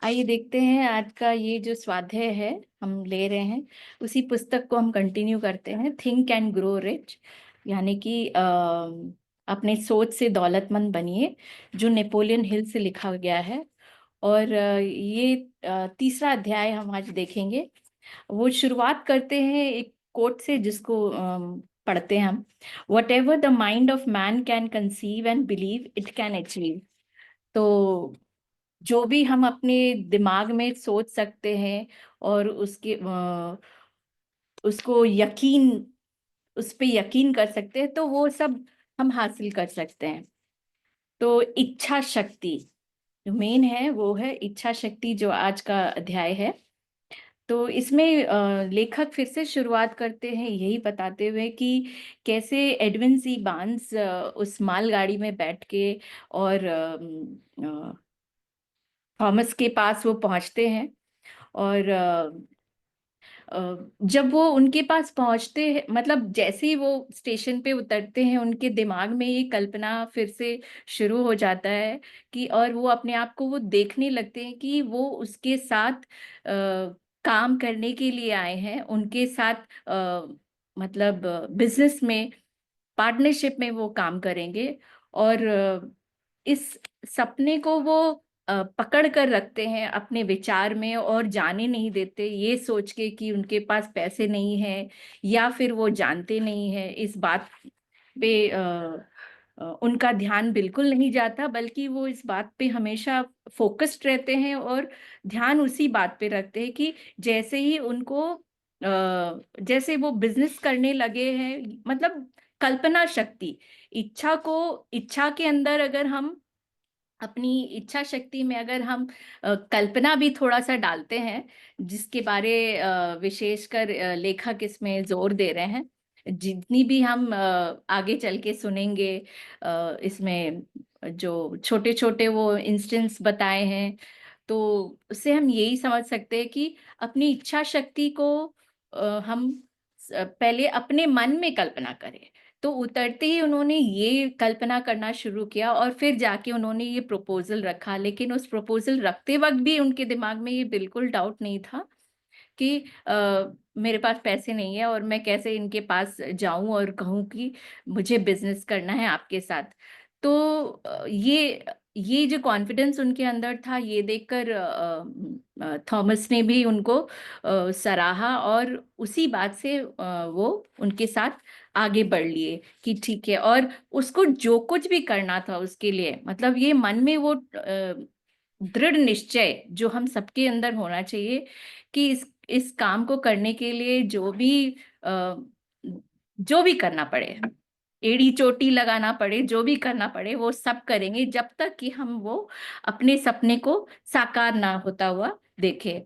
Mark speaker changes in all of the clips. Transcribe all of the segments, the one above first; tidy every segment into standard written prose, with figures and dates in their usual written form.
Speaker 1: आइए देखते हैं आज का ये जो स्वाध्याय है हम ले रहे हैं, उसी पुस्तक को हम कंटिन्यू करते हैं। थिंक एंड ग्रो रिच, यानी कि अपने सोच से दौलतमंद बनिए, जो नेपोलियन हिल से लिखा गया है। और ये तीसरा अध्याय हम आज देखेंगे। वो शुरुआत करते हैं एक कोट से, जिसको पढ़ते हैं हम। What ever the mind of man can conceive and believe it can achieve. तो जो भी हम अपने दिमाग में सोच सकते हैं और उसको उस पे यकीन कर सकते हैं, तो वो सब हम हासिल कर सकते हैं। तो इच्छा शक्ति जो मेन है, वो है इच्छा शक्ति, जो आज का अध्याय है। तो इसमें लेखक फिर से शुरुआत करते हैं यही बताते हुए कि कैसे एडविन सी बार्न्स उस मालगाड़ी में बैठ के और थॉमस के पास वो पहुंचते हैं। और जब वो उनके पास पहुंचते हैं, मतलब जैसे ही वो स्टेशन पे उतरते हैं, उनके दिमाग में ये कल्पना फिर से शुरू हो जाता है कि, और वो अपने आप को वो देखने लगते हैं कि वो उसके साथ काम करने के लिए आए हैं, उनके साथ मतलब बिजनेस में, पार्टनरशिप में वो काम करेंगे। और इस सपने को वो पकड़ कर रखते हैं अपने विचार में और जाने नहीं देते, ये सोच के कि उनके पास पैसे नहीं है, या फिर वो जानते नहीं है इस बात पे। उनका ध्यान बिल्कुल नहीं जाता, बल्कि वो इस बात पे हमेशा फोकस्ड रहते हैं और ध्यान उसी बात पे रखते हैं कि जैसे ही उनको जैसे वो बिजनेस करने लगे हैं, मतलब कल्पना शक्ति, इच्छा के अंदर अगर हम अपनी इच्छा शक्ति में अगर हम कल्पना भी थोड़ा सा डालते हैं, जिसके बारे विशेषकर लेखक इसमें जोर दे रहे हैं, जितनी भी हम आगे चल के सुनेंगे, इसमें जो छोटे छोटे वो इंस्टेंस बताए हैं, तो उससे हम यही समझ सकते हैं कि अपनी इच्छा शक्ति को हम पहले अपने मन में कल्पना करें। तो उतरते ही उन्होंने ये कल्पना करना शुरू किया और फिर जाके उन्होंने ये प्रपोजल रखा, लेकिन उस प्रपोजल रखते वक्त भी उनके दिमाग में ये बिल्कुल डाउट नहीं था कि मेरे पास पैसे नहीं है और मैं कैसे इनके पास जाऊं और कहूं कि मुझे बिजनेस करना है आपके साथ। तो ये जो कॉन्फिडेंस उनके अंदर था, ये देखकर थॉमस ने भी उनको सराहा, और उसी बात से वो उनके साथ आगे बढ़ लिए कि ठीक है। और उसको जो कुछ भी करना था उसके लिए, मतलब ये मन में वो दृढ़ निश्चय जो हम सबके अंदर होना चाहिए कि इस काम को करने के लिए जो भी करना पड़े, एड़ी चोटी लगाना पड़े, जो भी करना पड़े, वो सब करेंगे जब तक कि हम वो अपने सपने को साकार ना होता हुआ देखे।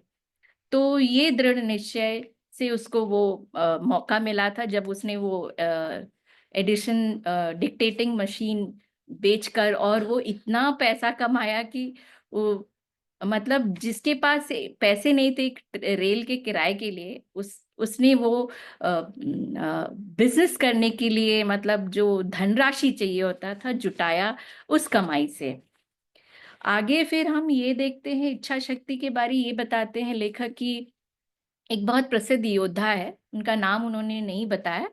Speaker 1: तो ये दृढ़ निश्चय से उसको वो मौका मिला था, जब उसने वो एडिशन डिक्टेटिंग मशीन बेचकर, और वो इतना पैसा कमाया कि वो, मतलब जिसके पास पैसे नहीं थे रेल के किराए के लिए, उसने वो बिजनेस करने के लिए, मतलब जो धनराशि चाहिए होता था, जुटाया उस कमाई से। आगे फिर हम ये देखते हैं, इच्छा शक्ति के बारे ये बताते हैं लेखक की, एक बहुत प्रसिद्ध योद्धा है, उनका नाम उन्होंने नहीं बताया,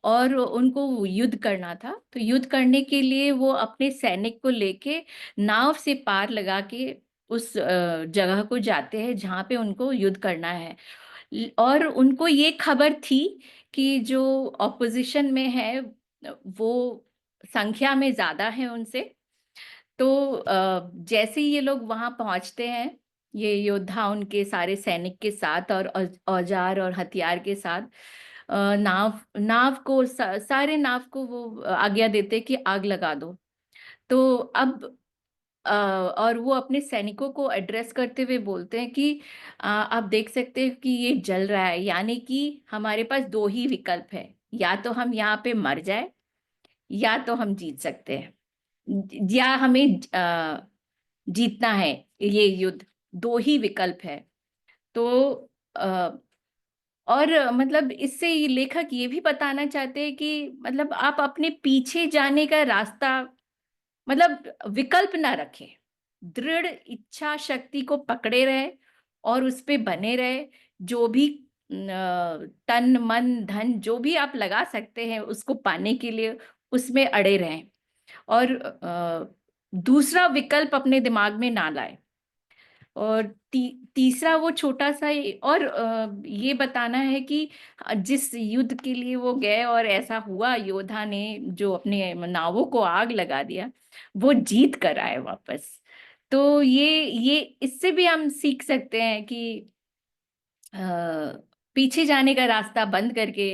Speaker 1: और उनको युद्ध करना था। तो युद्ध करने के लिए वो अपने सैनिक को लेके नाव से पार लगा के उस जगह को जाते हैं जहाँ पे उनको युद्ध करना है। और उनको ये खबर थी कि जो ऑपोजिशन में है वो संख्या में ज्यादा है उनसे। तो जैसे ही ये लोग वहां पहुंचते हैं, ये योद्धा उनके सारे सैनिक के साथ और औजार और हथियार के साथ, नाव नाव को सारे नाव को वो आज्ञा देते कि आग लगा दो। तो अब और वो अपने सैनिकों को एड्रेस करते हुए बोलते हैं कि आप देख सकते हैं कि ये जल रहा है, यानी कि हमारे पास दो ही विकल्प है, या तो हम यहाँ पे मर जाए, या तो हम जीत सकते हैं, या हमें जीतना है ये युद्ध। दो ही विकल्प है। तो और मतलब इससे ये लेखक ये भी बताना चाहते हैं कि मतलब आप अपने पीछे जाने का रास्ता, मतलब विकल्प ना रखें। दृढ़ इच्छा शक्ति को पकड़े रहे और उस पे बने रहे। जो भी तन मन धन जो भी आप लगा सकते हैं उसको पाने के लिए उसमें अड़े रहें। और दूसरा विकल्प अपने दिमाग में ना लाए। और तीसरा वो छोटा सा और ये बताना है कि जिस युद्ध के लिए वो गए और ऐसा हुआ, योद्धा ने जो अपने नावों को आग लगा दिया, वो जीत कर आए वापस। तो ये इससे भी हम सीख सकते हैं कि अ, पीछे जाने का रास्ता बंद करके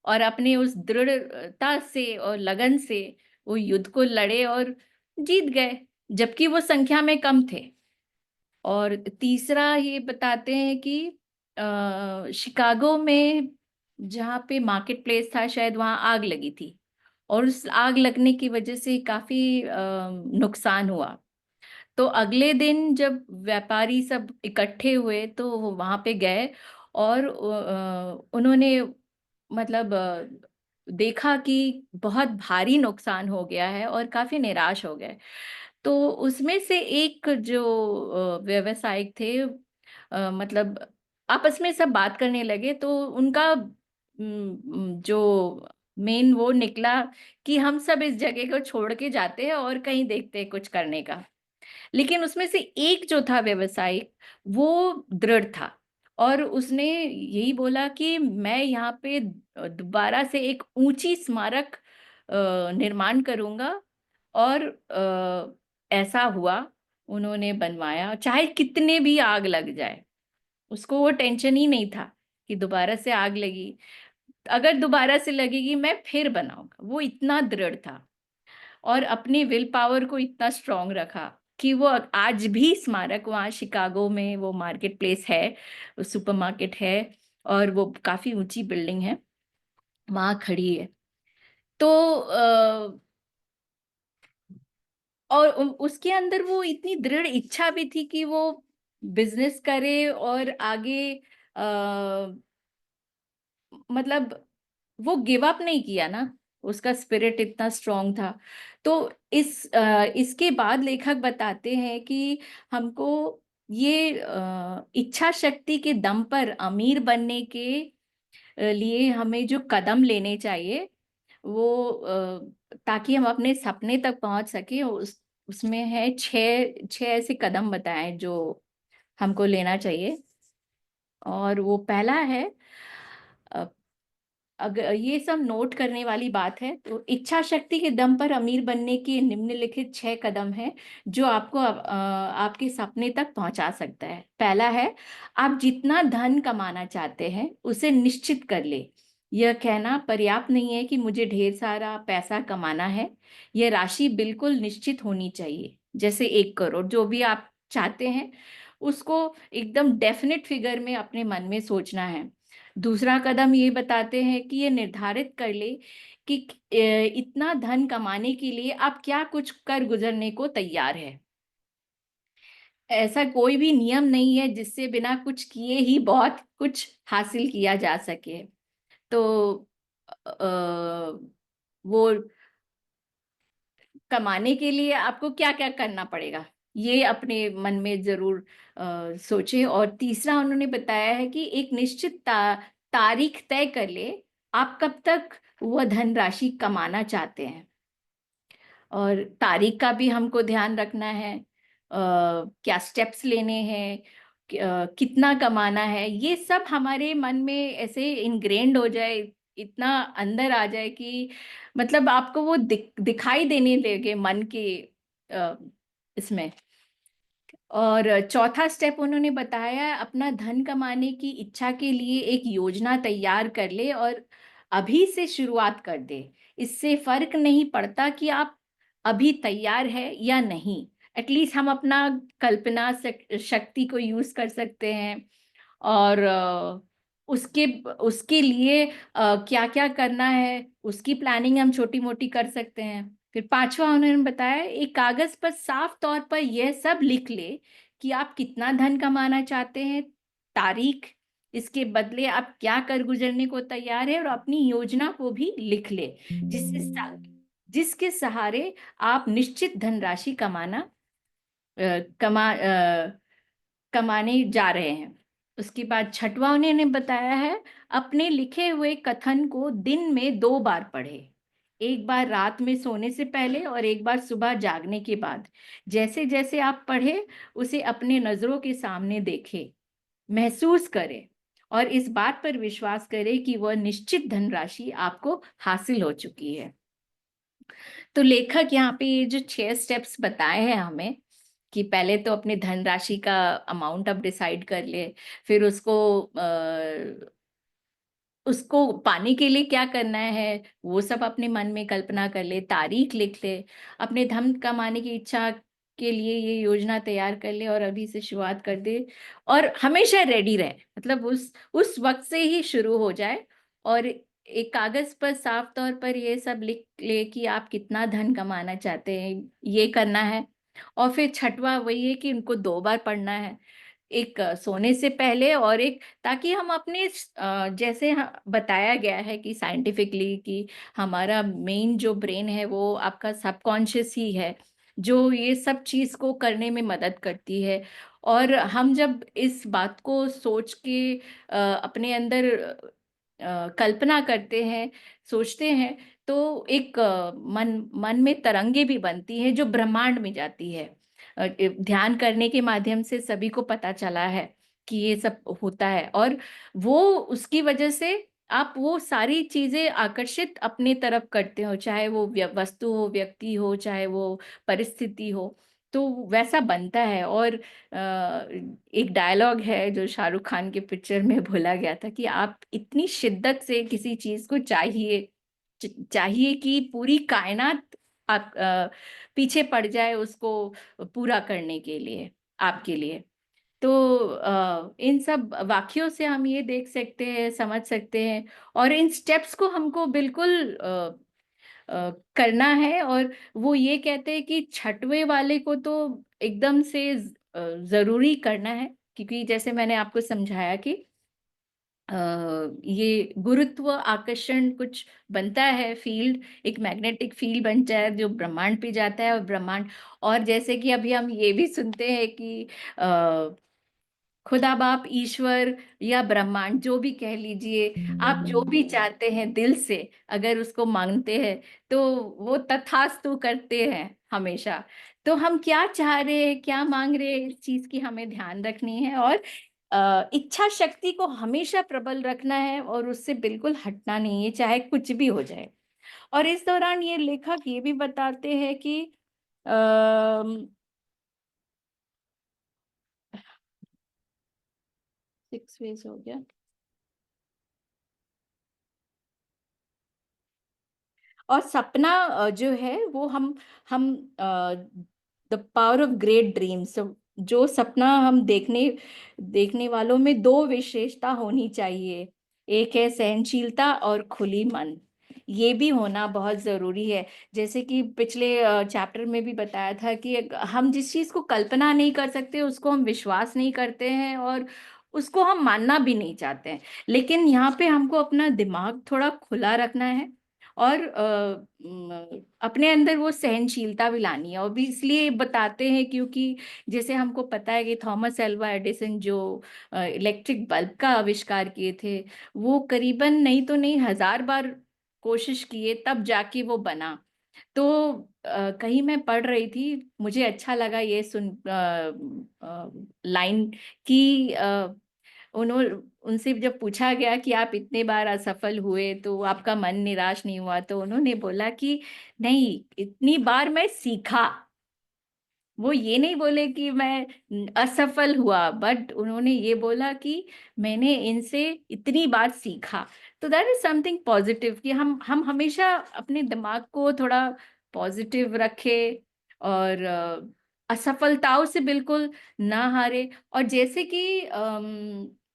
Speaker 1: और अपने उस दृढ़ता से और लगन से वो युद्ध को लड़े और जीत गए, जबकि वो संख्या में कम थे। और तीसरा ये बताते हैं कि शिकागो में जहाँ पे मार्केट प्लेस था, शायद वहाँ आग लगी थी और उस आग लगने की वजह से काफी नुकसान हुआ। तो अगले दिन जब व्यापारी सब इकट्ठे हुए तो वो वहां पे गए और उन्होंने मतलब देखा कि बहुत भारी नुकसान हो गया है और काफी निराश हो गए। तो उसमें से एक जो व्यवसायिक थे, मतलब आपस में सब बात करने लगे तो उनका जो मेन वो निकला कि हम सब इस जगह को छोड़ के जाते हैं और कहीं देखते हैं कुछ करने का। लेकिन उसमें से एक जो था व्यवसायिक, वो दृढ़ था और उसने यही बोला कि मैं यहाँ पे दोबारा से एक ऊंची स्मारक निर्माण करूंगा। और ऐसा हुआ, उन्होंने बनवाया चाहे कितने भी आग लग जाए। उसको वो टेंशन ही नहीं था कि दोबारा से आग लगी, अगर दोबारा से लगेगी मैं फिर बनाऊंगा। वो इतना दृढ़ था और अपनी विल पावर को इतना स्ट्रांग रखा कि वो आज भी स्मारक वहाँ शिकागो में वो मार्केट प्लेस है, वो सुपरमार्केट है और वो काफी ऊंची बिल्डिंग है, वहाँ खड़ी है। तो और उसके अंदर वो इतनी दृढ़ इच्छा भी थी कि वो बिजनेस करे और आगे मतलब वो गिव अप नहीं किया ना, उसका स्पिरिट इतना स्ट्रांग था। तो इसके बाद लेखक बताते हैं कि हमको ये इच्छा शक्ति के दम पर अमीर बनने के लिए हमें जो कदम लेने चाहिए वो ताकि हम अपने सपने तक पहुंच सके, उसमें है छह छह ऐसे कदम बताएं जो हमको लेना चाहिए। और वो पहला है, अगर ये सब नोट करने वाली बात है तो इच्छा शक्ति के दम पर अमीर बनने के निम्नलिखित 6 कदम हैं जो आपको आपके सपने तक पहुंचा सकता है। पहला है, आप जितना धन कमाना चाहते हैं उसे निश्चित कर ले। यह कहना पर्याप्त नहीं है कि मुझे ढेर सारा पैसा कमाना है। यह राशि बिल्कुल निश्चित होनी चाहिए, जैसे 1 करोड़ जो भी आप चाहते हैं उसको एकदम डेफिनेट फिगर में अपने मन में सोचना है। दूसरा कदम ये बताते हैं कि ये निर्धारित कर ले कि इतना धन कमाने के लिए आप क्या कुछ कर गुजरने को तैयार है। ऐसा कोई भी नियम नहीं है जिससे बिना कुछ किए ही बहुत कुछ हासिल किया जा सके। तो वो कमाने के लिए आपको क्या क्या करना पड़ेगा, ये अपने मन में जरूर सोचे। और तीसरा उन्होंने बताया है कि एक निश्चित तारीख तय कर ले, आप कब तक वह धनराशि कमाना चाहते हैं। और तारीख का भी हमको ध्यान रखना है, क्या स्टेप्स लेने हैं, कितना कमाना है, ये सब हमारे मन में ऐसे इनग्रेन्ड हो जाए, इतना अंदर आ जाए कि मतलब आपको वो दिखाई देने लगे मन के अ, इसमें। और चौथा स्टेप उन्होंने बताया, अपना धन कमाने की इच्छा के लिए एक योजना तैयार कर ले और अभी से शुरुआत कर दे। इससे फर्क नहीं पड़ता कि आप अभी तैयार है या नहीं, एटलीस्ट हम अपना कल्पना शक्ति को यूज कर सकते हैं। और उसके उसके लिए क्या क्या करना है उसकी प्लानिंग हम छोटी मोटी कर सकते हैं। फिर पांचवा उन्होंने बताया, एक कागज पर साफ तौर पर यह सब लिख ले कि आप कितना धन कमाना चाहते हैं, तारीख, इसके बदले आप क्या कर गुजरने को तैयार है, और अपनी योजना को भी लिख ले जिसके सहारे आप निश्चित धनराशि कमाना कमाने जा रहे हैं। उसके बाद छठवां उन्होंने बताया है, अपने लिखे हुए कथन को दिन में 2 बार पढ़े, एक बार रात में सोने से पहले और एक बार सुबह जागने के बाद। जैसे जैसे आप पढ़े, उसे अपने नजरों के सामने देखे, महसूस करें और इस बात पर विश्वास करें कि वह निश्चित धनराशि आपको हासिल हो चुकी है। तो लेखक यहाँ पे ये जो 6 स्टेप्स बताए हैं हमें, कि पहले तो अपने धनराशि का अमाउंट आप डिसाइड कर ले, फिर उसको पाने के लिए क्या करना है वो सब अपने मन में कल्पना कर ले, तारीख लिख ले, अपने धन कमाने की इच्छा के लिए ये योजना तैयार कर ले और अभी से शुरुआत कर दे। और हमेशा रेडी रहे, मतलब उस वक्त से ही शुरू हो जाए, और एक कागज पर साफ तौर पर ये सब लिख ले कि आप कितना धन कमाना चाहते हैं, ये करना है। और फिर छठवा वही है कि उनको 2 बार पढ़ना है, एक सोने से पहले और एक, ताकि हम अपने जैसे बताया गया है कि साइंटिफिकली कि हमारा मेन जो ब्रेन है वो आपका सबकॉन्शियस ही है, जो ये सब चीज को करने में मदद करती है। और हम जब इस बात को सोच के अपने अंदर कल्पना करते हैं, सोचते हैं, तो एक मन मन में तरंगे भी बनती है जो ब्रह्मांड में जाती है। ध्यान करने के माध्यम से सभी को पता चला है कि ये सब होता है, और वो उसकी वजह से आप वो सारी चीजें आकर्षित अपने तरफ करते हो, चाहे वो वस्तु हो, व्यक्ति हो, चाहे वो परिस्थिति हो, तो वैसा बनता है। और एक डायलॉग है जो शाहरुख खान के पिक्चर में बोला गया था कि आप इतनी शिद्दत से किसी चीज को चाहिए कि पूरी कायनात आप पीछे पड़ जाए उसको पूरा करने के लिए, आपके लिए। तो इन सब वाक्यों से हम ये देख सकते हैं, समझ सकते हैं, और इन स्टेप्स को हमको बिल्कुल करना है। और वो ये कहते हैं कि छठवें वाले को तो एकदम से जरूरी करना है, क्योंकि जैसे मैंने आपको समझाया कि ये गुरुत्व आकर्षण कुछ बनता है, फील्ड, एक मैग्नेटिक फील्ड बनता है जो ब्रह्मांड पे जाता है, और ब्रह्मांड, और जैसे कि अभी हम ये भी सुनते हैं कि खुदा बाप, ईश्वर या ब्रह्मांड, जो भी कह लीजिए, आप जो भी चाहते हैं दिल से, अगर उसको मांगते हैं तो वो तथास्तु करते हैं हमेशा। तो हम क्या चाह रहे हैं, क्या मांग रहे हैं, इस चीज की हमें ध्यान रखनी है, और इच्छा शक्ति को हमेशा प्रबल रखना है, और उससे बिल्कुल हटना नहीं है, चाहे कुछ भी हो जाए। और इस दौरान ये लेखक ये भी बताते हैं कि 6 वेज हो गया। और सपना जो है वो हम the power of great dreams, जो सपना हम देखने देखने वालों में 2 विशेषता होनी चाहिए, एक है सहनशीलता और खुली मन। ये भी होना बहुत जरूरी है। जैसे कि पिछले चैप्टर में भी बताया था कि हम जिस चीज को कल्पना नहीं कर सकते उसको हम विश्वास नहीं करते हैं, और उसको हम मानना भी नहीं चाहते हैं। लेकिन यहाँ पे हमको अपना दिमाग थोड़ा खुला रखना है, और अपने अंदर वो सहनशीलता भी लानी है। और भी इसलिए बताते हैं क्योंकि जैसे हमको पता है कि थॉमस एल्वा एडिसन जो इलेक्ट्रिक बल्ब का आविष्कार किए थे, वो करीबन नहीं तो नहीं 1000 बार कोशिश किए तब जाके वो बना। तो कहीं मैं पढ़ रही थी, मुझे अच्छा लगा ये सुन लाइन कि उन्होंने उनसे जब पूछा गया कि आप इतने बार असफल हुए तो आपका मन निराश नहीं हुआ, तो उन्होंने बोला कि नहीं, इतनी बार मैं सीखा। वो ये नहीं बोले कि मैं असफल हुआ, बट उन्होंने ये बोला कि मैंने इनसे इतनी बार सीखा। तो दैट इज समथिंग पॉजिटिव, कि हम हमेशा अपने दिमाग को थोड़ा पॉजिटिव रखें, और असफलताओं से बिल्कुल ना हारे। और जैसे कि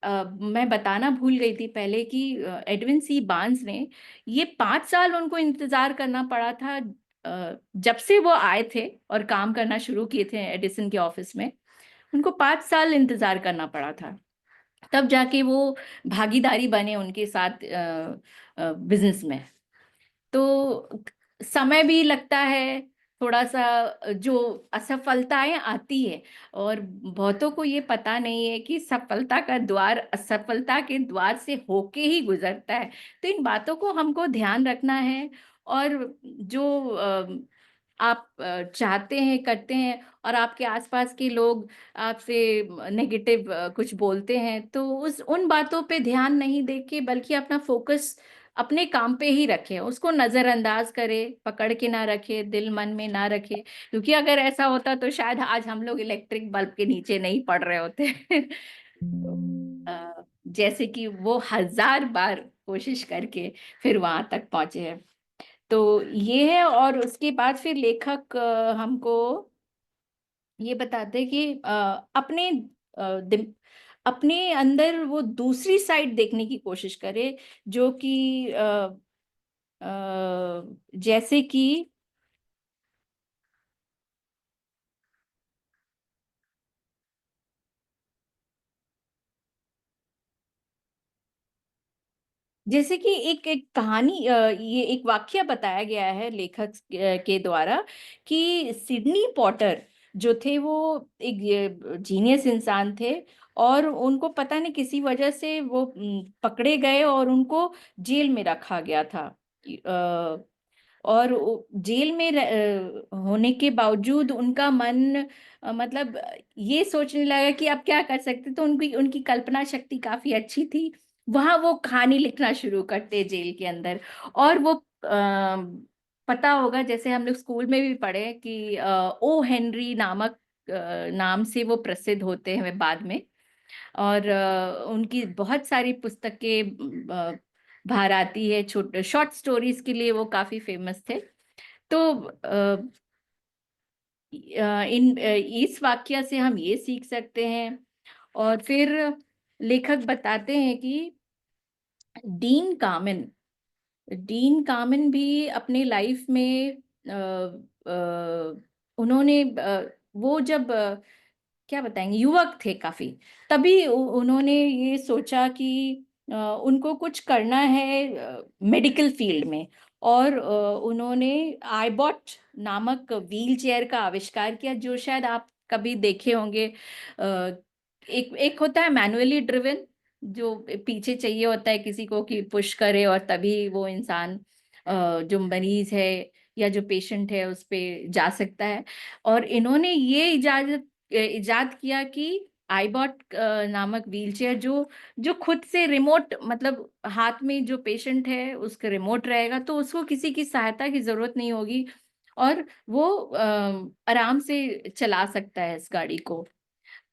Speaker 1: मैं बताना भूल गई थी पहले कि एडविन सी बार्न्स ने, ये 5 साल उनको इंतजार करना पड़ा था जब से वो आए थे और काम करना शुरू किए थे एडिसन के ऑफिस में। उनको 5 साल इंतजार करना पड़ा था, तब जाके वो भागीदारी बने उनके साथ बिजनेस में। तो समय भी लगता है, थोड़ा सा जो असफलताएं आती है, और बहुतों को ये पता नहीं है कि सफलता का द्वार असफलता के द्वार से होके ही गुजरता है। तो इन बातों को हमको ध्यान रखना है। और जो आप चाहते हैं, करते हैं, और आपके आसपास के लोग आपसे नेगेटिव कुछ बोलते हैं, तो उस उन बातों पे ध्यान नहीं देके बल्कि अपना फोकस अपने काम पे ही रखें, उसको नजरअंदाज करें, पकड़ के ना रखे, दिल मन में ना रखे। क्योंकि अगर ऐसा होता तो शायद आज हम लोग इलेक्ट्रिक बल्ब के नीचे नहीं पड़ रहे होते। तो, जैसे कि वो 1000 बार कोशिश करके फिर वहां तक पहुंचे हैं। तो ये है। और उसके बाद फिर लेखक हमको ये बताते हैं कि अपने अपने अंदर वो दूसरी साइड देखने की कोशिश करे, जो कि जैसे कि जैसे कि एक कहानी, ये एक वाक्य बताया गया है लेखक के द्वारा, कि सिडनी पॉटर जो थे वो एक जीनियस इंसान थे, और उनको पता नहीं किसी वजह से वो पकड़े गए और उनको जेल में रखा गया था। और जेल में होने के बावजूद उनका मन मतलब ये सोचने लगा कि अब क्या कर सकते। तो उनकी उनकी कल्पना शक्ति काफी अच्छी थी। वहां वो कहानी लिखना शुरू करते जेल के अंदर। और वो पता होगा, जैसे हम लोग स्कूल में भी पढ़े कि ओ हेनरी नामक नाम से वो प्रसिद्ध होते हैं बाद में। और उनकी बहुत सारी पुस्तकें बाहर आती है, छोटे शॉर्ट स्टोरीज के लिए वो काफी फेमस थे। तो इस वाक्य से हम ये सीख सकते हैं। और फिर लेखक बताते हैं कि डीन कामिन डीन कामिन भी अपने लाइफ में उन्होंने वो जब क्या बताएंगे, युवक थे काफी, तभी उन्होंने ये सोचा कि उनको कुछ करना है मेडिकल फील्ड में। और उन्होंने आईबॉट नामक व्हील चेयर का आविष्कार किया, जो शायद आप कभी देखे होंगे। एक एक होता है मैनुअली ड्रिवन, जो पीछे चाहिए होता है किसी को कि पुश करे, और तभी वो इंसान जो मरीज है या जो पेशेंट है उस पे जा सकता है। और इन्होंने ये इजाद किया कि आईबॉट नामक व्हीलचेयर, जो खुद से रिमोट, मतलब हाथ में जो पेशेंट है उसका रिमोट रहेगा, तो उसको किसी की सहायता की जरूरत नहीं होगी, और वो आराम से चला सकता है इस गाड़ी को।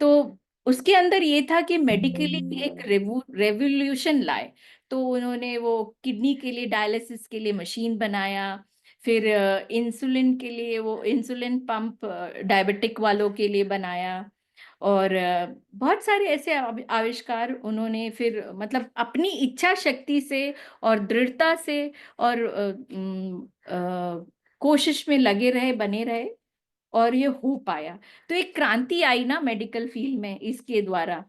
Speaker 1: तो उसके अंदर ये था कि मेडिकली एक रेवोल्यूशन लाए। तो उन्होंने वो किडनी के लिए डायलिसिस के लिए मशीन बनाया। फिर इंसुलिन के लिए वो इंसुलिन पंप डायबिटिक वालों के लिए बनाया। और बहुत सारे ऐसे आविष्कार उन्होंने फिर मतलब अपनी इच्छा शक्ति से और दृढ़ता से और कोशिश में लगे रहे, बने रहे, और ये हो पाया। तो एक क्रांति आई ना मेडिकल फील्ड में इसके द्वारा।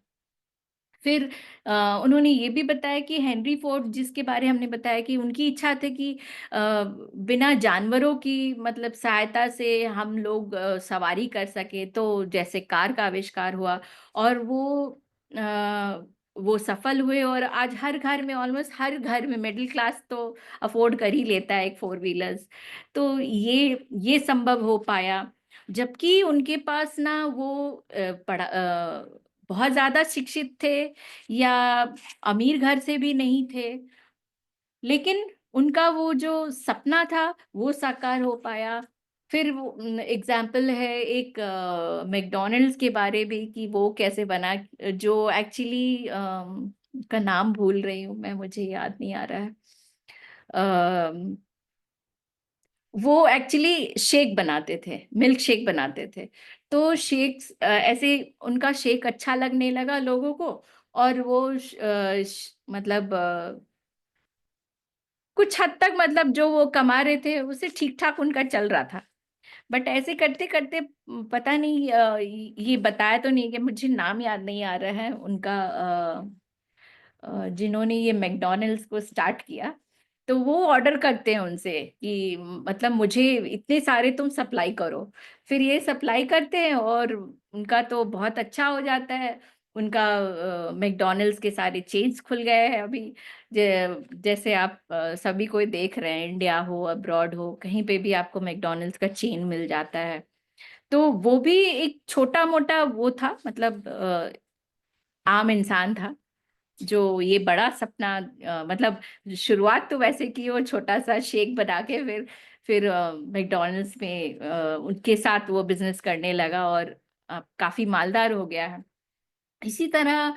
Speaker 1: फिर उन्होंने ये भी बताया कि हेनरी फोर्ड, जिसके बारे हमने बताया कि उनकी इच्छा थी कि बिना जानवरों की मतलब सहायता से हम लोग सवारी कर सके, तो जैसे कार का आविष्कार हुआ। और वो सफल हुए, और आज हर घर में, ऑलमोस्ट हर घर में, मिडिल क्लास तो अफोर्ड कर ही लेता है एक फोर व्हीलर्स। तो ये संभव हो पाया। जबकि उनके पास ना वो बहुत ज्यादा शिक्षित थे या अमीर घर से भी नहीं थे, लेकिन उनका वो जो सपना था वो साकार हो पाया। फिर वो एग्जाम्पल है एक मैकडोनल्ड्स के बारे में कि वो कैसे बना, जो एक्चुअली का नाम भूल रही हूँ मैं, मुझे याद नहीं आ रहा है। वो एक्चुअली शेक बनाते थे, मिल्क शेक बनाते थे। तो शेक ऐसे उनका शेक अच्छा लगने लगा लोगों को, और वो मतलब कुछ हद तक मतलब जो वो कमा रहे थे उसे ठीक ठाक उनका चल रहा था। बट ऐसे करते करते पता नहीं, ये बताया तो नहीं कि मुझे नाम याद नहीं आ रहा है उनका, जिन्होंने ये मैकडोनल्ड्स को स्टार्ट किया। तो वो ऑर्डर करते हैं उनसे कि मतलब मुझे इतने सारे तुम सप्लाई करो। फिर ये सप्लाई करते हैं और उनका तो बहुत अच्छा हो जाता है। उनका मैकडॉनल्ड्स के सारे चेन्स खुल गए हैं अभी। जैसे आप सभी कोई देख रहे हैं, इंडिया हो अब्रॉड हो, कहीं पे भी आपको मैकडॉनल्ड्स का चेन मिल जाता है। तो वो भी एक छोटा मोटा वो था, मतलब आम इंसान था जो ये बड़ा सपना, मतलब शुरुआत तो वैसे की, वो छोटा सा शेक बना के फिर मैकडॉनल्ड्स में उनके साथ वो बिजनेस करने लगा और काफी मालदार हो गया है। इसी तरह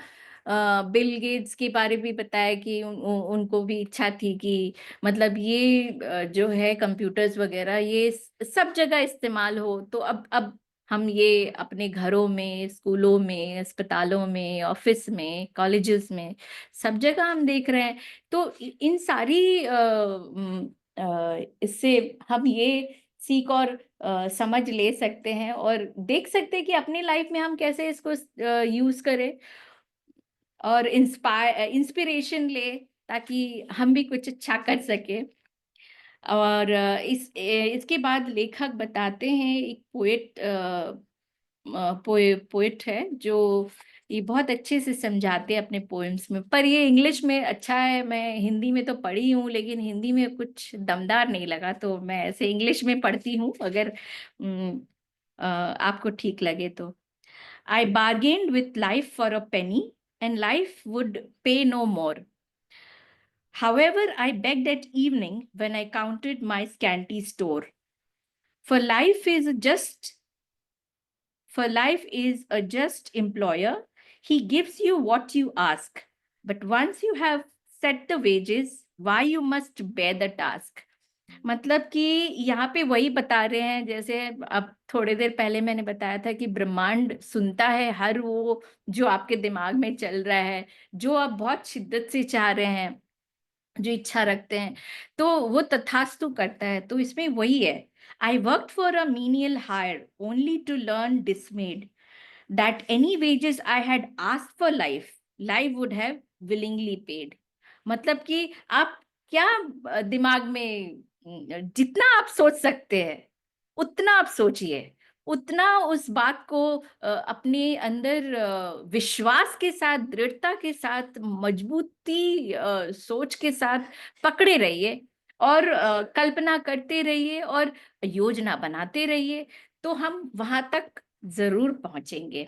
Speaker 1: बिल गेट्स के बारे में भी बताया कि उनको भी इच्छा थी कि मतलब ये जो है कंप्यूटर्स वगैरह ये सब जगह इस्तेमाल हो। तो अब हम ये अपने घरों में, स्कूलों में, अस्पतालों में, ऑफिस में, कॉलेजेस में, सब जगह हम देख रहे हैं। तो इन सारी इससे हम ये सीख और समझ ले सकते हैं और देख सकते हैं कि अपनी लाइफ में हम कैसे इसको यूज करें और इंस्पिरेशन ले, ताकि हम भी कुछ अच्छा कर सके। और इसके बाद लेखक बताते हैं, एक पोएट है जो ये बहुत अच्छे से समझाते हैं अपने पोएम्स में। पर ये इंग्लिश में अच्छा है, मैं हिंदी में तो पढ़ी हूँ लेकिन हिंदी में कुछ दमदार नहीं लगा, तो मैं ऐसे इंग्लिश में पढ़ती हूँ, अगर आपको ठीक लगे तो। I bargained with life for a penny, and life would pay no more. However, I begged at evening when I counted my scanty store. For life is just for life is a just employer. He gives you what you ask. But once you have set the wages, why you must bear the task. मतलब कि यहाँ पे वही बता रहे हैं, जैसे अब थोड़ी देर पहले मैंने बताया था कि ब्रह्मांड सुनता है हर वो जो आपके दिमाग में चल रहा है, जो आप बहुत शिद्दत से चाह रहे हैं, जो इच्छा रखते हैं, तो वो तथास्तु करता है। तो इसमें वही है, I work for a menial hire only to learn dismayed that any wages I had asked for life, life would have willingly paid. मतलब कि आप क्या दिमाग में जितना आप सोच सकते हैं उतना आप सोचिए, उतना उस बात को अपने अंदर विश्वास के साथ, दृढ़ता के साथ, मजबूती सोच के साथ पकड़े रहिए और कल्पना करते रहिए और योजना बनाते रहिए, तो हम वहां तक जरूर पहुंचेंगे।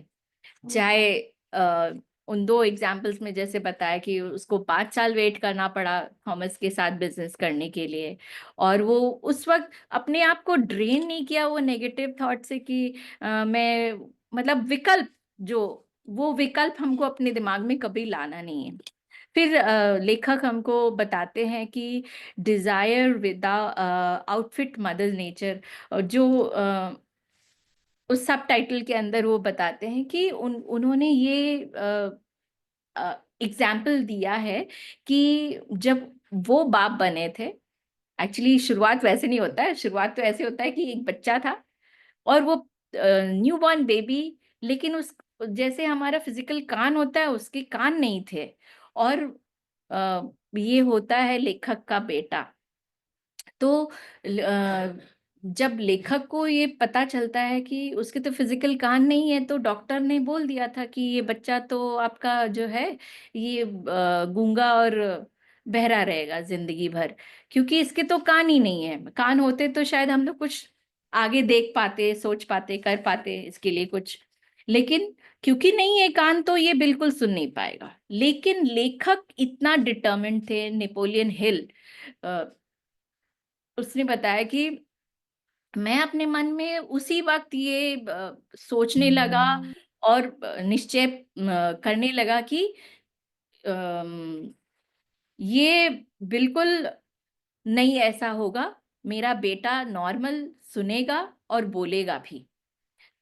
Speaker 1: चाहे अ, उन दो एग्जाम्पल्स में जैसे बताया कि उसको 5 साल वेट करना पड़ा थॉमस के साथ बिजनेस करने के लिए, और वो उस वक्त अपने आप को ड्रेन नहीं किया वो नेगेटिव थॉट से कि मैं, मतलब विकल्प, जो वो विकल्प हमको अपने दिमाग में कभी लाना नहीं है। फिर लेखक हमको बताते हैं कि desire with outfit mother nature, जो उस सब टाइटल के अंदर वो बताते हैं कि उन्होंने ये एग्जाम्पल दिया है कि जब वो बाप बने थे, एक्चुअली शुरुआत वैसे नहीं होता है, शुरुआत तो ऐसे होता है कि एक बच्चा था और वो न्यू बॉर्न बेबी, लेकिन उस जैसे हमारा फिजिकल कान होता है उसके कान नहीं थे। और ये होता है लेखक का बेटा। तो जब लेखक को ये पता चलता है कि उसके तो फिजिकल कान नहीं है, तो डॉक्टर ने बोल दिया था कि ये बच्चा तो आपका जो है ये गूंगा और बहरा रहेगा जिंदगी भर, क्योंकि इसके तो कान ही नहीं है। कान होते तो शायद हम लोग कुछ आगे देख पाते, सोच पाते, कर पाते इसके लिए कुछ, लेकिन क्योंकि नहीं है कान तो ये बिल्कुल सुन नहीं पाएगा। लेकिन लेखक इतना डिटर्मिन्ड थे, नेपोलियन हिल, उसने बताया कि मैं अपने मन में उसी वक्त ये सोचने लगा और निश्चय करने लगा कि अम, ये बिल्कुल नहीं ऐसा होगा, मेरा बेटा नॉर्मल सुनेगा और बोलेगा भी।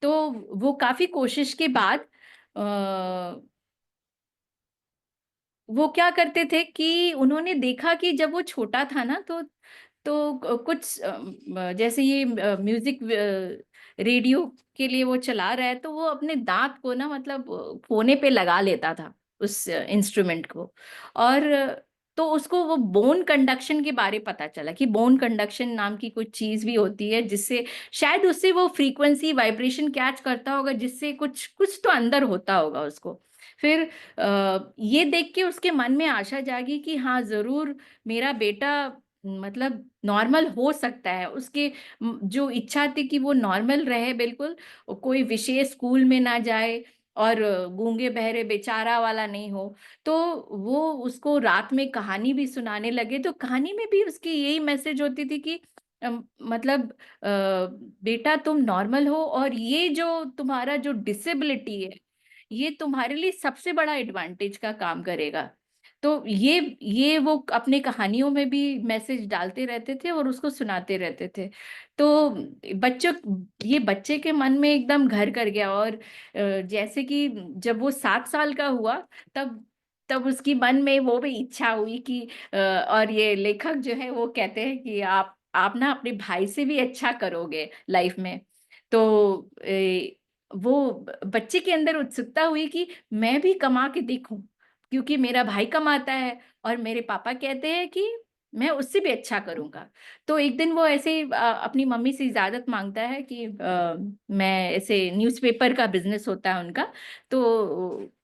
Speaker 1: तो वो काफी कोशिश के बाद वो क्या करते थे कि उन्होंने देखा कि जब वो छोटा था ना, तो कुछ जैसे ये म्यूजिक रेडियो के लिए वो चला रहा है, तो वो अपने दांत को ना, मतलब कोने पे लगा लेता था उस इंस्ट्रूमेंट को। और तो उसको वो बोन कंडक्शन के बारे पता चला कि बोन कंडक्शन नाम की कुछ चीज भी होती है, जिससे शायद उससे वो फ्रीक्वेंसी वाइब्रेशन कैच करता होगा, जिससे कुछ कुछ तो अंदर होता होगा उसको। फिर ये देख के उसके मन में आशा जागी कि हाँ जरूर मेरा बेटा मतलब नॉर्मल हो सकता है। उसके जो इच्छा थी कि वो नॉर्मल रहे बिल्कुल, कोई विशेष स्कूल में ना जाए और गूंगे बहरे बेचारा वाला नहीं हो। तो वो उसको रात में कहानी भी सुनाने लगे, तो कहानी में भी उसकी यही मैसेज होती थी कि मतलब बेटा तुम नॉर्मल हो, और ये जो तुम्हारा जो डिसेबिलिटी है ये तुम्हारे लिए सबसे बड़ा एडवांटेज का काम करेगा। तो ये वो अपने कहानियों में भी मैसेज डालते रहते थे और उसको सुनाते रहते थे। तो बच्चों ये बच्चे के मन में एकदम घर कर गया। और जैसे कि जब वो 7 साल का हुआ, तब तब उसकी मन में वो भी इच्छा हुई कि और ये लेखक जो है वो कहते हैं कि आप ना अपने भाई से भी अच्छा करोगे लाइफ में। तो वो बच्चे के अंदर उत्सुकता हुई कि मैं भी कमा के देखूं, क्योंकि मेरा भाई कमाता है और मेरे पापा कहते हैं कि मैं उससे भी अच्छा करूंगा। तो एक दिन वो ऐसे ही, अपनी मम्मी से इजाजत मांगता है कि मैं ऐसे न्यूज़पेपर का बिजनेस होता है उनका। तो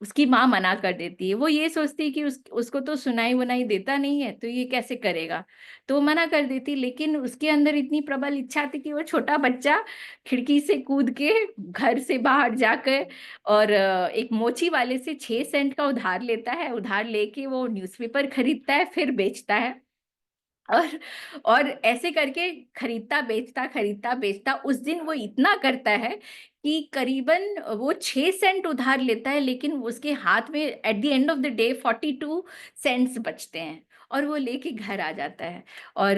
Speaker 1: उसकी माँ मना कर देती है। वो ये सोचती है कि उसको तो सुनाई वनाई देता नहीं है, तो ये कैसे करेगा। तो मना कर देती, लेकिन उसके अंदर इतनी प्रबल इच्छा थी कि वो छोटा बच्चा खिड़की से कूद के घर से बाहर जाकर और एक मोची वाले से 6 सेंट का उधार लेता है। उधार लेके वो न्यूज़पेपर खरीदता है, फिर बेचता है। और और ऐसे करके खरीदता बेचता उस दिन वो इतना करता है कि करीबन वो 6 सेंट उधार लेता है, लेकिन उसके हाथ में at the end of the day 42 cents बचते हैं, और वो लेके घर आ जाता है। और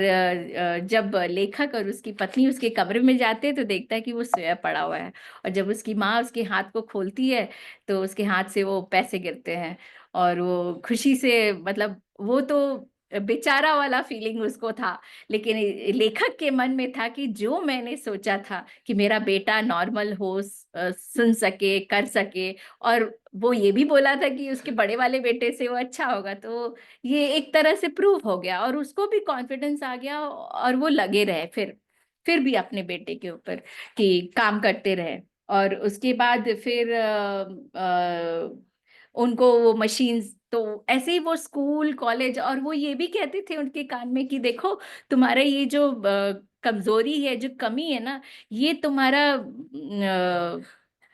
Speaker 1: जब लेखक और उसकी पत्नी उसके कमरे में जाते हैं तो देखता है कि वो सोया पड़ा हुआ है। और जब उसकी माँ उसके हाथ को खोलती है तो उसके हाथ से वो पैसे गिरते हैं, और वो खुशी से मतलब वो तो बेचारा वाला फीलिंग उसको था। लेकिन लेखक के मन में था कि जो मैंने सोचा था कि मेरा बेटा नॉर्मल हो, सुन सके, कर सके, और वो ये भी बोला था कि उसके बड़े वाले बेटे से वो अच्छा होगा, तो ये एक तरह से प्रूव हो गया और उसको भी कॉन्फिडेंस आ गया, और वो लगे रहे फिर भी अपने बेटे के ऊपर कि काम करते रहे। और उसके बाद फिर उनको वो मशीन्स, तो ऐसे ही वो स्कूल कॉलेज, और वो ये भी कहते थे उनके कान में कि देखो तुम्हारा ये जो कमजोरी है, जो कमी है ना, ये तुम्हारा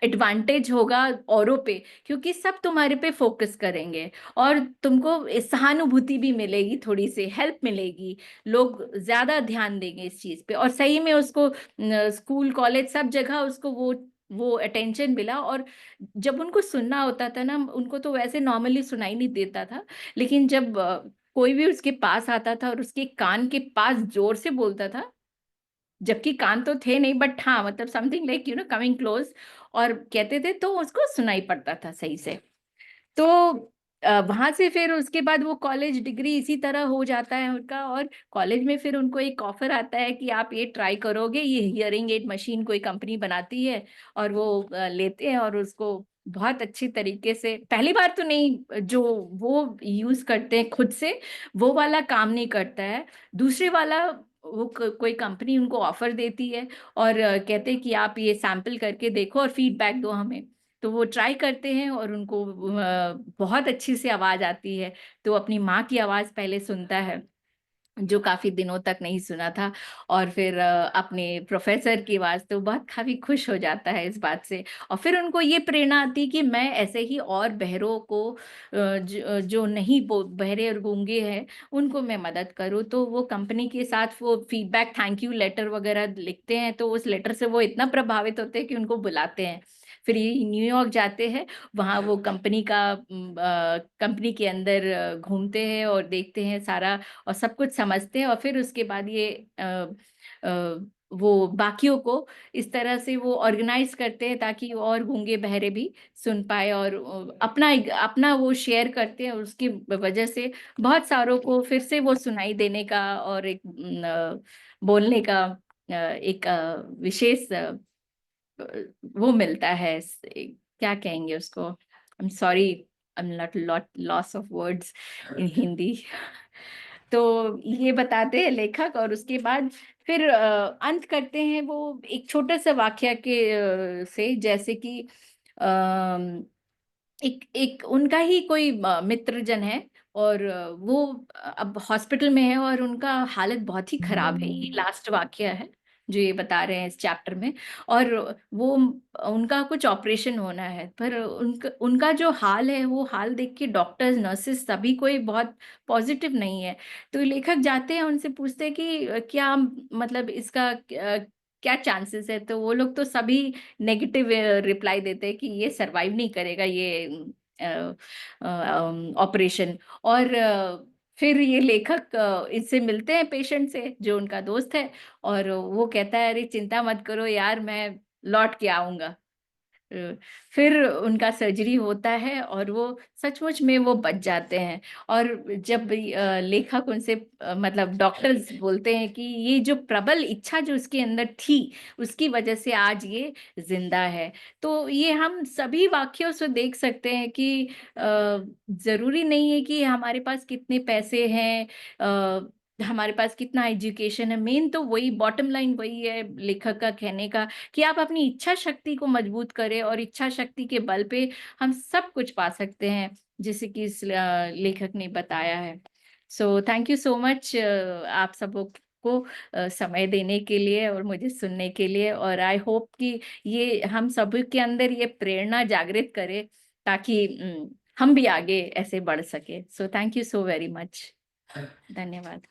Speaker 1: एडवांटेज होगा औरों पे, क्योंकि सब तुम्हारे पे फोकस करेंगे और तुमको सहानुभूति भी मिलेगी, थोड़ी सी हेल्प मिलेगी, लोग ज्यादा ध्यान देंगे इस चीज पे। और सही में उसको स्कूल कॉलेज सब जगह उसको वो अटेंशन मिला। और जब उनको सुनना होता था ना, उनको तो वैसे नॉर्मली सुनाई नहीं देता था, लेकिन जब कोई भी उसके पास आता था और उसके कान के पास जोर से बोलता था, जबकि कान तो थे नहीं, बट हाँ मतलब समथिंग लाइक कमिंग क्लोज, और कहते थे तो उसको सुनाई पड़ता था सही से। तो वहां से फिर उसके बाद वो कॉलेज डिग्री इसी तरह हो जाता है उनका। और कॉलेज में फिर उनको एक ऑफर आता है कि आप ये ट्राई करोगे, ये हियरिंग एड मशीन कोई कंपनी बनाती है। और वो लेते हैं और उसको बहुत अच्छी तरीके से, पहली बार तो नहीं, जो वो यूज करते हैं खुद से वो वाला काम नहीं करता है, दूसरे वाला वो कोई कंपनी उनको ऑफर देती है और कहते हैं कि आप ये सैंपल करके देखो और फीडबैक दो हमें। तो वो ट्राई करते हैं और उनको बहुत अच्छी सी आवाज आती है। तो अपनी माँ की आवाज पहले सुनता है, जो काफी दिनों तक नहीं सुना था, और फिर अपने प्रोफेसर की आवाज, तो बहुत काफी खुश हो जाता है इस बात से। और फिर उनको ये प्रेरणा आती कि मैं ऐसे ही और बहरों को जो नहीं बहरे और गूंगे हैं उनको मैं मदद करूँ। तो वो कंपनी के साथ वो फीडबैक थैंक यू लेटर वगैरह लिखते हैं, तो उस लेटर से वो इतना प्रभावित होते हैं कि उनको बुलाते हैं। फिर ये न्यूयॉर्क जाते हैं, वहाँ वो कंपनी के अंदर घूमते हैं और देखते हैं सारा और सब कुछ समझते हैं। और फिर उसके बाद ये वो बाकियों को इस तरह से वो ऑर्गेनाइज करते हैं ताकि और गूंगे बहरे भी सुन पाए, और अपना अपना वो शेयर करते हैं। और उसकी वजह से बहुत सारों को फिर से वो सुनाई देने का और एक बोलने का एक विशेष वो मिलता है। क्या कहेंगे उसको, I am sorry. I'm not lot loss of words in Hindi. तो ये बताते हैं लेखक, और उसके बाद फिर अंत करते हैं वो एक छोटा सा वाक्य के से, जैसे कि अम, एक एक उनका ही कोई मित्रजन है, और वो अब हॉस्पिटल में है और उनका हालत बहुत ही खराब है। ये लास्ट वाक्य है जो ये बता रहे हैं इस चैप्टर में। और वो उनका कुछ ऑपरेशन होना है, पर उनका उनका जो हाल है, वो हाल देख के डॉक्टर्स, नर्सेस सभी कोई बहुत पॉजिटिव नहीं है। तो लेखक जाते हैं, उनसे पूछते हैं कि क्या मतलब इसका क्या चांसेस है? तो वो लोग तो सभी नेगेटिव रिप्लाई देते हैं कि ये सरवाइव नहीं करेगा ये ऑपरेशन। और फिर ये लेखक इससे मिलते हैं, पेशेंट से जो उनका दोस्त है, और वो कहता है, अरे चिंता मत करो यार, मैं लौट के आऊंगा। अ, फिर उनका सर्जरी होता है और वो सचमुच में वो बच जाते हैं। और जब लेखक उनसे मतलब डॉक्टर्स बोलते हैं कि ये जो प्रबल इच्छा जो उसके अंदर थी, उसकी वजह से आज ये जिंदा है। तो ये हम सभी वाक्यों से देख सकते हैं कि जरूरी नहीं है कि हमारे पास कितने पैसे हैं, हमारे पास कितना एजुकेशन है। मेन तो वही, बॉटम लाइन वही है लेखक का कहने का, कि आप अपनी इच्छा शक्ति को मजबूत करें, और इच्छा शक्ति के बल पे हम सब कुछ पा सकते हैं, जैसे कि इस लेखक ने बताया है। So thank you so much आप सबों को समय देने के लिए और मुझे सुनने के लिए। और आई होप कि ये हम सभी के अंदर ये प्रेरणा जागृत करे, ताकि हम भी आगे ऐसे बढ़ सके। So thank you so very much. धन्यवाद।